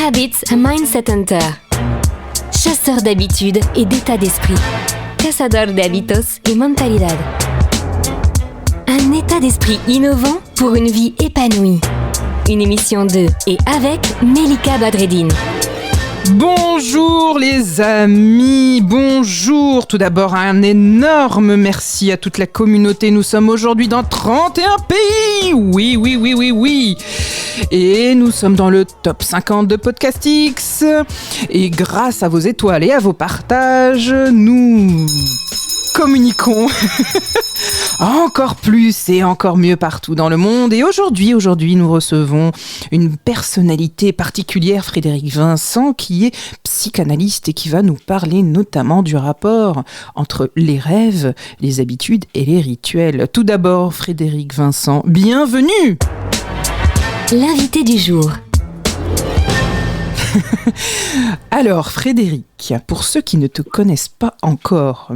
Habits a Mindset Hunter. Chasseur d'habitudes et d'état d'esprit. Cazador de hábitos y mentalidad. Un état d'esprit innovant pour une vie épanouie. Une émission de et avec Melika Badreddine. Bonjour les amis, bonjour. Tout d'abord, un énorme merci à toute la communauté. Nous sommes aujourd'hui dans 31 pays. Oui. Et nous sommes dans le top 50 de Podcastix. Et grâce à vos étoiles et à vos partages, nous communiquons encore plus et encore mieux partout dans le monde. Et aujourd'hui, nous recevons une personnalité particulière, Frédéric Vincent, qui est psychanalyste et qui va nous parler notamment du rapport entre les rêves, les habitudes et les rituels. Tout d'abord, Frédéric Vincent, bienvenue! L'invité du jour. Alors, Frédéric, pour ceux qui ne te connaissent pas encore,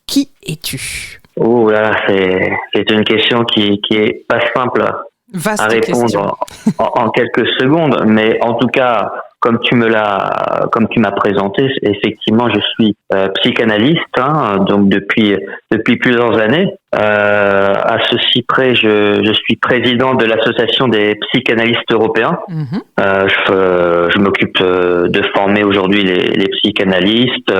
qui es-tu ? Oh là, c'est une question qui est pas simple Vaste à répondre en quelques secondes, mais en tout cas, comme tu m'as présenté, effectivement, je suis psychanalyste, donc depuis plusieurs années. À ceci près, je suis président de l'association des psychanalystes européens. Je m'occupe de former aujourd'hui les psychanalystes,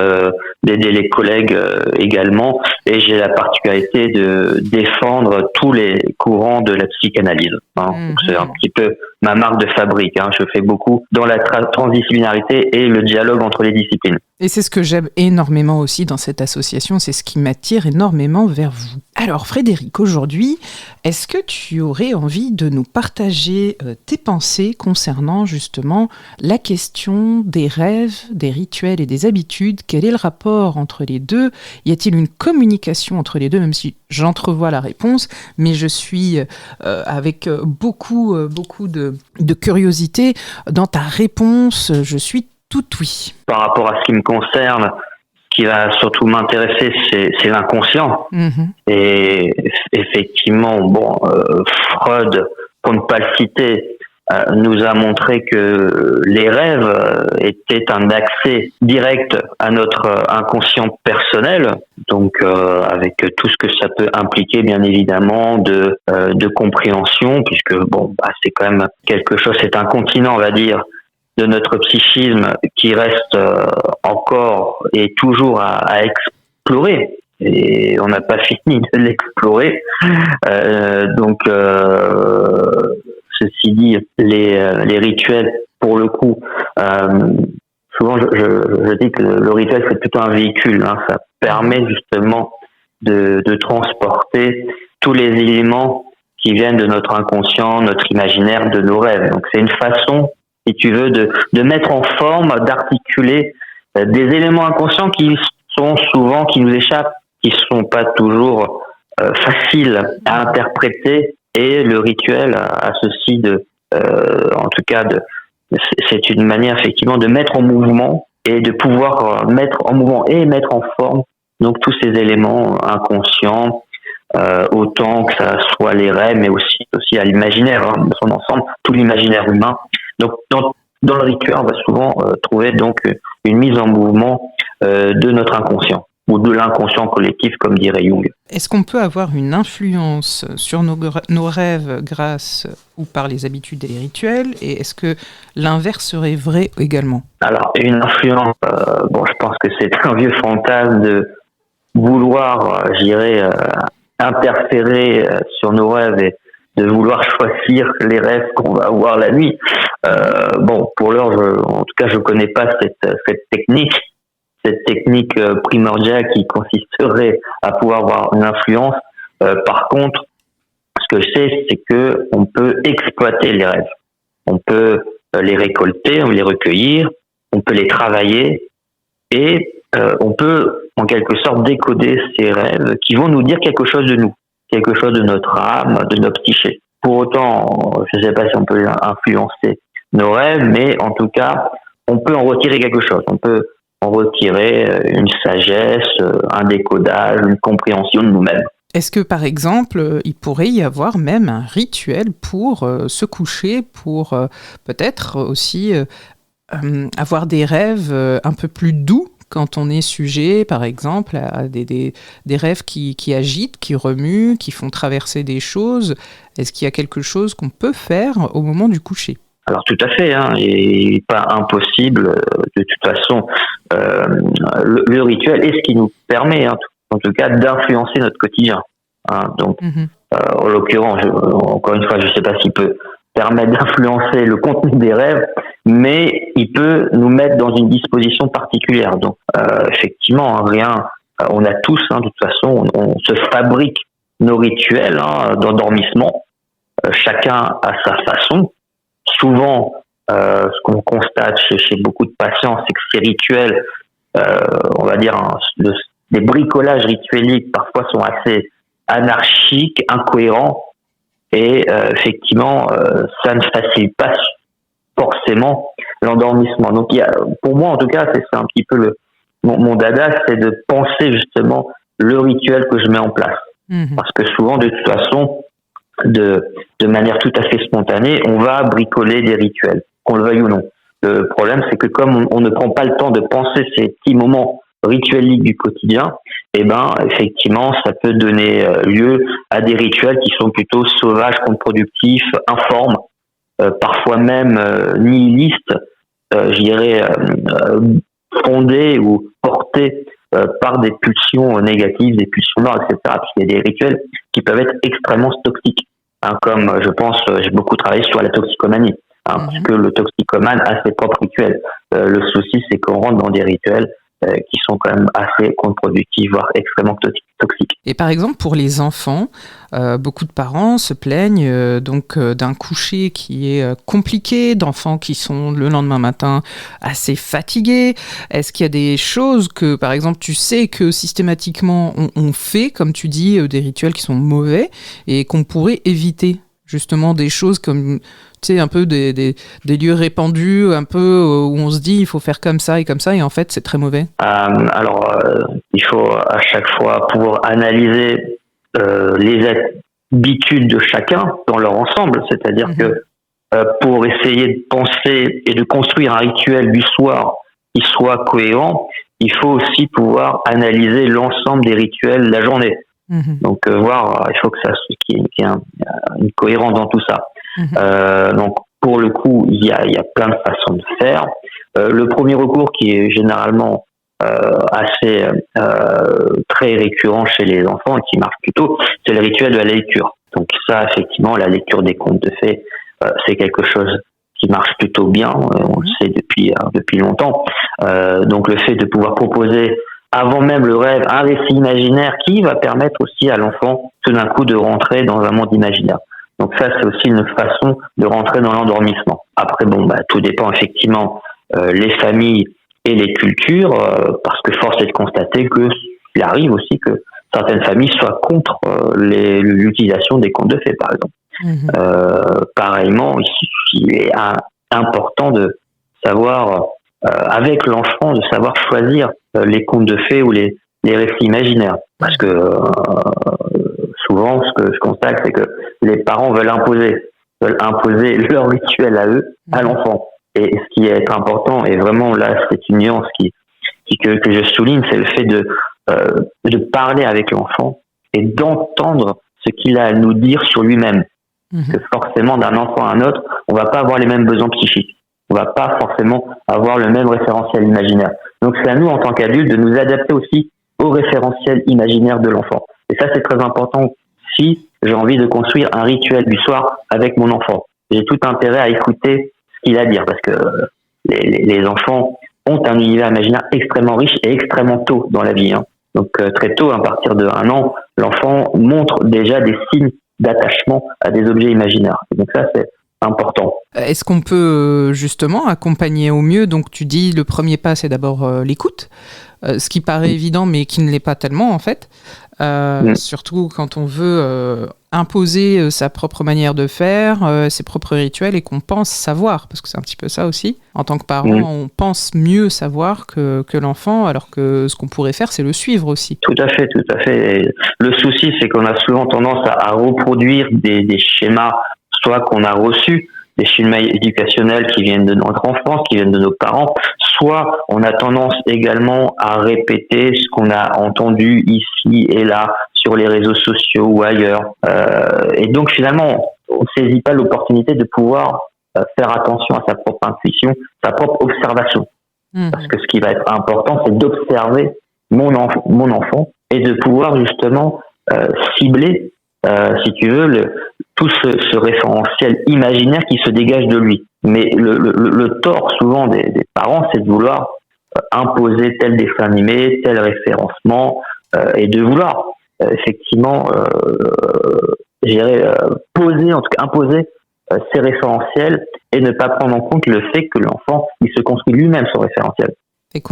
d'aider les collègues également, et j'ai la particularité de défendre tous les courants de la psychanalyse. Donc c'est un petit peu ma marque de fabrique. Je fais beaucoup dans la transdisciplinarité et le dialogue entre les disciplines. Et c'est ce que j'aime énormément aussi dans cette association, c'est ce qui m'attire énormément vers vous. Alors Frédéric, aujourd'hui, est-ce que tu aurais envie de nous partager tes pensées concernant justement la question des rêves, des rituels et des habitudes ? Quel est le rapport entre les deux ? Y a-t-il une communication entre les deux, même si j'entrevois la réponse, mais je suis avec beaucoup de curiosité dans ta réponse, je suis tout oui. Par rapport à ce qui me concerne, ce qui va surtout m'intéresser, c'est l'inconscient. Et effectivement, Freud, pour ne pas le citer, nous a montré que les rêves étaient un accès direct à notre inconscient personnel, donc avec tout ce que ça peut impliquer, bien évidemment, de compréhension, puisque c'est quand même quelque chose, c'est un continent, on va dire, de notre psychisme qui reste encore et toujours à explorer, et on n'a pas fini de l'explorer. Ceci dit, les rituels, pour le coup, souvent je dis que le rituel c'est plutôt un véhicule, ça permet justement de transporter tous les éléments qui viennent de notre inconscient, notre imaginaire, de nos rêves. Donc c'est une façon, si tu veux, de mettre en forme, d'articuler des éléments inconscients qui nous échappent, qui sont pas toujours faciles à interpréter. Et le rituel a ceci c'est une manière effectivement de mettre en mouvement et de pouvoir mettre en mouvement et mettre en forme donc tous ces éléments inconscients, autant que ça soit les rêves, mais aussi à l'imaginaire, dans son ensemble, tout l'imaginaire humain. Donc dans le rituel, on va souvent trouver donc une mise en mouvement de notre inconscient, ou de l'inconscient collectif, comme dirait Jung. Est-ce qu'on peut avoir une influence sur nos rêves grâce ou par les habitudes et les rituels ? Et est-ce que l'inverse serait vrai également ? Alors, une influence, je pense que c'est un vieux fantasme de vouloir, interférer sur nos rêves et de vouloir choisir les rêves qu'on va avoir la nuit. Pour l'heure, en tout cas, je connais pas cette technique primordiale qui consisterait à pouvoir avoir une influence. Par contre, ce que je sais, c'est que on peut exploiter les rêves. On peut les récolter, on peut les recueillir, on peut les travailler et on peut en quelque sorte décoder ces rêves qui vont nous dire quelque chose de nous, quelque chose de notre âme, de notre psyché. Pour autant, je ne sais pas si on peut influencer nos rêves, mais en tout cas, on peut en retirer quelque chose. On peut en retirer une sagesse, un décodage, une compréhension de nous-mêmes. Est-ce que, par exemple, il pourrait y avoir même un rituel pour se coucher, pour peut-être aussi avoir des rêves un peu plus doux quand on est sujet, par exemple, à des rêves qui agitent, qui remuent, qui font traverser des choses. Est-ce qu'il y a quelque chose qu'on peut faire au moment du coucher ? Alors tout à fait, il n'est pas impossible, de toute façon, le rituel est ce qui nous permet, en tout cas, d'influencer notre quotidien. Donc, en l'occurrence, encore une fois, je ne sais pas s'il peut permettre d'influencer le contenu des rêves, mais il peut nous mettre dans une disposition particulière. Donc, effectivement, on a tous, de toute façon, on se fabrique nos rituels d'endormissement, chacun à sa façon. Souvent, ce qu'on constate chez beaucoup de patients, c'est que ces rituels, on va dire, des bricolages ritueliques parfois sont assez anarchiques, incohérents, et effectivement, ça ne facilite pas forcément l'endormissement. Donc, pour moi, en tout cas, c'est un petit peu mon dada, c'est de penser justement le rituel que je mets en place. Parce que souvent, de toute façon, de manière tout à fait spontanée, on va bricoler des rituels, qu'on le veuille ou non. Le problème, c'est que comme on ne prend pas le temps de penser ces petits moments ritueliques du quotidien, effectivement, ça peut donner lieu à des rituels qui sont plutôt sauvages, contre-productifs, informes, parfois même nihilistes, je dirais fondés ou portés par des pulsions négatives, des pulsions noires, etc. Parce qu'il y a des rituels qui peuvent être extrêmement toxiques, comme je pense, j'ai beaucoup travaillé sur la toxicomanie, parce que le toxicomane a ses propres rituels. Le souci, c'est qu'on rentre dans des rituels qui sont quand même assez contre-productifs, voire extrêmement toxiques. Et par exemple, pour les enfants, beaucoup de parents se plaignent d'un coucher qui est compliqué, d'enfants qui sont le lendemain matin assez fatigués. Est-ce qu'il y a des choses que, par exemple, tu sais que systématiquement on fait, comme tu dis, des rituels qui sont mauvais et qu'on pourrait éviter ? Justement, des choses comme, tu sais, un peu des lieux répandus, un peu où on se dit il faut faire comme ça, et en fait, c'est très mauvais. Il faut à chaque fois pouvoir analyser les habitudes de chacun dans leur ensemble. C'est-à-dire que pour essayer de penser et de construire un rituel du soir qui soit cohérent, il faut aussi pouvoir analyser l'ensemble des rituels de la journée. Donc il faut qu'il y ait une cohérence dans tout ça. Donc pour le coup, il y a plein de façons de faire. Le premier recours qui est généralement assez très récurrent chez les enfants et qui marche plutôt, c'est le rituel de la lecture. Donc ça, effectivement, la lecture des contes de fées, c'est quelque chose qui marche plutôt bien. On le sait depuis longtemps. Donc le fait de pouvoir proposer avant même le rêve, un récit imaginaire qui va permettre aussi à l'enfant tout d'un coup de rentrer dans un monde imaginaire. Donc ça, c'est aussi une façon de rentrer dans l'endormissement. Après, tout dépend effectivement les familles et les cultures, parce que force est de constater qu'il arrive aussi que certaines familles soient contre l'utilisation des contes de fées, par exemple. Pareillement, il est important de savoir, avec l'enfant, de savoir choisir les contes de fées ou les récits imaginaires. Parce que souvent, ce que je constate, c'est que les parents veulent imposer leur rituel à eux, à l'enfant. Et ce qui est important, et vraiment là, c'est une nuance que je souligne, c'est le fait de parler avec l'enfant et d'entendre ce qu'il a à nous dire sur lui-même. Que forcément, d'un enfant à un autre, on va pas avoir les mêmes besoins psychiques. On va pas forcément avoir le même référentiel imaginaire. Donc c'est à nous, en tant qu'adultes, de nous adapter aussi au référentiel imaginaire de l'enfant. Et ça, c'est très important si j'ai envie de construire un rituel du soir avec mon enfant. J'ai tout intérêt à écouter ce qu'il a à dire, parce que les enfants ont un univers imaginaire extrêmement riche et extrêmement tôt dans la vie. Donc très tôt, à partir de 1 an, l'enfant montre déjà des signes d'attachement à des objets imaginaires. Et donc ça, c'est important. Est-ce qu'on peut justement accompagner au mieux ? Donc tu dis le premier pas, c'est d'abord l'écoute, ce qui paraît évident mais qui ne l'est pas tellement en fait. Surtout quand on veut imposer sa propre manière de faire, ses propres rituels et qu'on pense savoir, parce que c'est un petit peu ça aussi. En tant que parent, on pense mieux savoir que l'enfant, alors que ce qu'on pourrait faire, c'est le suivre aussi. Tout à fait. Et le souci, c'est qu'on a souvent tendance à reproduire des schémas soit qu'on a reçus des schémas éducationnels qui viennent de notre enfance, qui viennent de nos parents, soit on a tendance également à répéter ce qu'on a entendu ici et là sur les réseaux sociaux ou ailleurs. Et donc finalement, on ne saisit pas l'opportunité de pouvoir faire attention à sa propre intuition, sa propre observation. Parce que ce qui va être important, c'est d'observer mon enfant et de pouvoir justement cibler, si tu veux, tout ce référentiel imaginaire qui se dégage de lui. Mais le tort souvent des parents, c'est de vouloir imposer tel dessin animé, tel référencement, et de vouloir effectivement, imposer ces référentiels et ne pas prendre en compte le fait que l'enfant, il se construit lui-même son référentiel. Et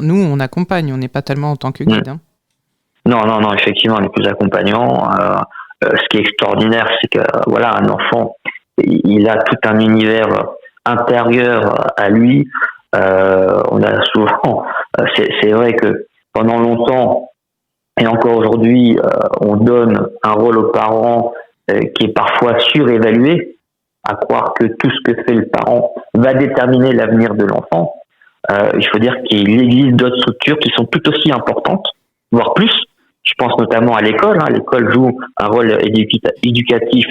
nous, on accompagne, on n'est pas tellement en tant que guide. Non, effectivement, on est plus accompagnant. Ce qui est extraordinaire, c'est que voilà, un enfant, il a tout un univers intérieur à lui. On a souvent, c'est vrai que pendant longtemps, et encore aujourd'hui, on donne un rôle aux parents qui est parfois surévalué, à croire que tout ce que fait le parent va déterminer l'avenir de l'enfant. Il faut dire qu'il existe d'autres structures qui sont tout aussi importantes, voire plus. Je pense notamment à l'école. L'école joue un rôle éducatif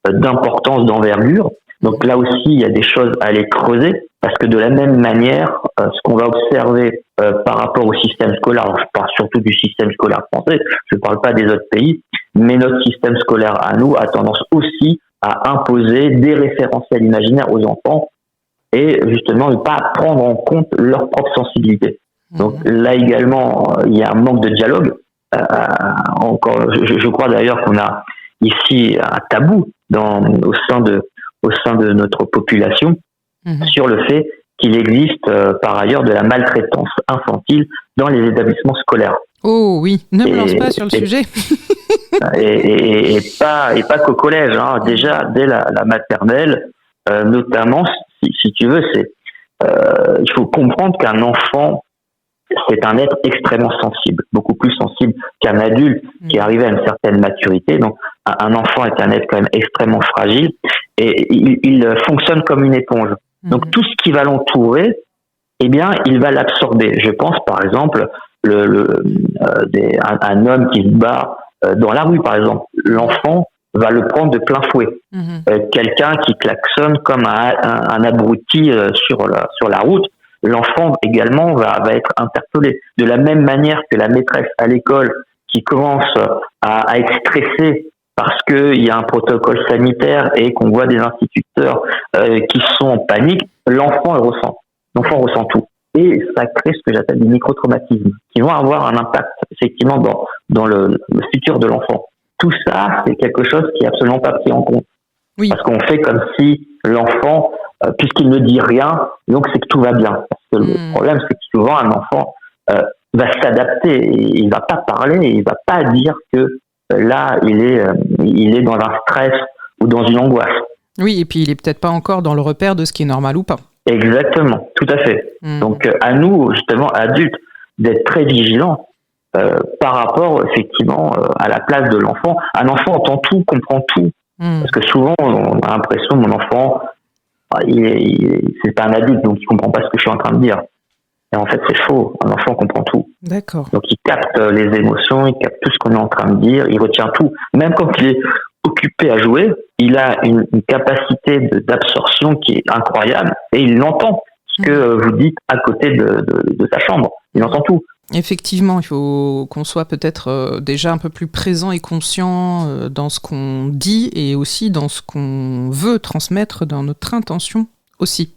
d'importance, d'envergure. Donc là aussi, il y a des choses à aller creuser, parce que de la même manière, ce qu'on va observer par rapport au système scolaire, alors je parle surtout du système scolaire français, je ne parle pas des autres pays, mais notre système scolaire à nous a tendance aussi à imposer des référentiels imaginaires aux enfants et justement ne pas prendre en compte leur propre sensibilité. Donc là également, il y a un manque de dialogue. Je crois d'ailleurs qu'on a ici un tabou au sein de notre population sur le fait qu'il existe par ailleurs de la maltraitance infantile dans les établissements scolaires. Oh oui, ne me lance pas sur le sujet. et pas qu'au collège, déjà dès la maternelle, notamment, si tu veux, il faut comprendre qu'un enfant, c'est un être extrêmement sensible, beaucoup plus sensible qu'un adulte qui est arrivé à une certaine maturité. Donc, un enfant est un être quand même extrêmement fragile et il fonctionne comme une éponge. Donc, tout ce qui va l'entourer, eh bien, il va l'absorber. Je pense, par exemple, un homme qui se bat dans la rue, par exemple. L'enfant va le prendre de plein fouet. Quelqu'un qui klaxonne comme un abruti sur la route, l'enfant également va être interpellé. De la même manière que la maîtresse à l'école qui commence à être stressée parce qu'il y a un protocole sanitaire et qu'on voit des instituteurs qui sont en panique, l'enfant le ressent. L'enfant ressent tout. Et ça crée ce que j'appelle des microtraumatismes qui vont avoir un impact effectivement dans le futur de l'enfant. Tout ça, c'est quelque chose qui est absolument pas pris en compte. Oui. Parce qu'on fait comme si l'enfant, puisqu'il ne dit rien, donc c'est que tout va bien. Parce que le problème, c'est que souvent un enfant va s'adapter. Et il va pas parler, et il va pas dire que là, il est dans un stress ou dans une angoisse. Oui, et puis il est peut-être pas encore dans le repère de ce qui est normal ou pas. Exactement, tout à fait. Donc à nous, justement, adultes, d'être très vigilants par rapport, effectivement, à la place de l'enfant. Un enfant entend tout, comprend tout. Parce que souvent, on a l'impression que mon enfant, c'est pas un adulte, donc il comprend pas ce que je suis en train de dire. Et en fait, c'est faux. Un enfant comprend tout. D'accord. Donc il capte les émotions, il capte tout ce qu'on est en train de dire, il retient tout. Même quand il est occupé à jouer, il a une capacité d'absorption qui est incroyable et il l'entend. Ce que vous dites à côté de sa chambre. Il entend tout. Effectivement, il faut qu'on soit peut-être déjà un peu plus présent et conscient dans ce qu'on dit et aussi dans ce qu'on veut transmettre dans notre intention aussi.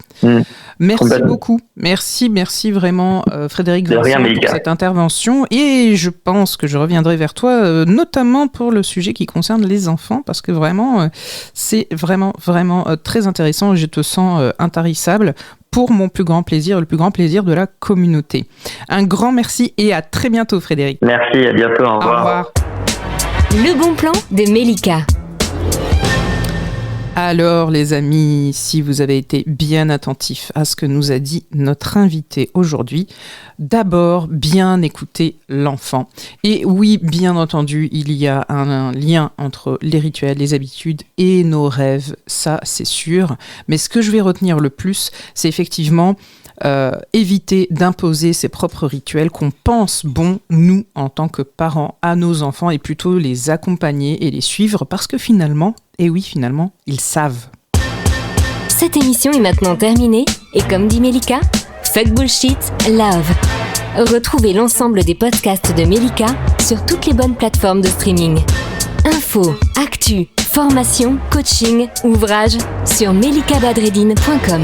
Merci beaucoup. Merci vraiment Frédéric Vincent pour cette intervention et je pense que je reviendrai vers toi notamment pour le sujet qui concerne les enfants parce que vraiment c'est vraiment très intéressant et je te sens intarissable pour mon plus grand plaisir, le plus grand plaisir de la communauté. Un grand merci et à très bientôt Frédéric. Merci, à bientôt, au revoir. Au revoir. Le bon plan de Mélika. Alors les amis, si vous avez été bien attentifs à ce que nous a dit notre invité aujourd'hui, d'abord bien écouter l'enfant. Et oui, bien entendu, il y a un lien entre les rituels, les habitudes et nos rêves, ça c'est sûr. Mais ce que je vais retenir le plus, c'est effectivement éviter d'imposer ses propres rituels qu'on pense bons, nous, en tant que parents, à nos enfants, et plutôt les accompagner et les suivre, parce que finalement, ils savent. Cette émission est maintenant terminée, et comme dit Melika, fuck bullshit, love. Retrouvez l'ensemble des podcasts de Melika sur toutes les bonnes plateformes de streaming. Infos, actu, formation, coaching, ouvrages sur melikabadreddine.com.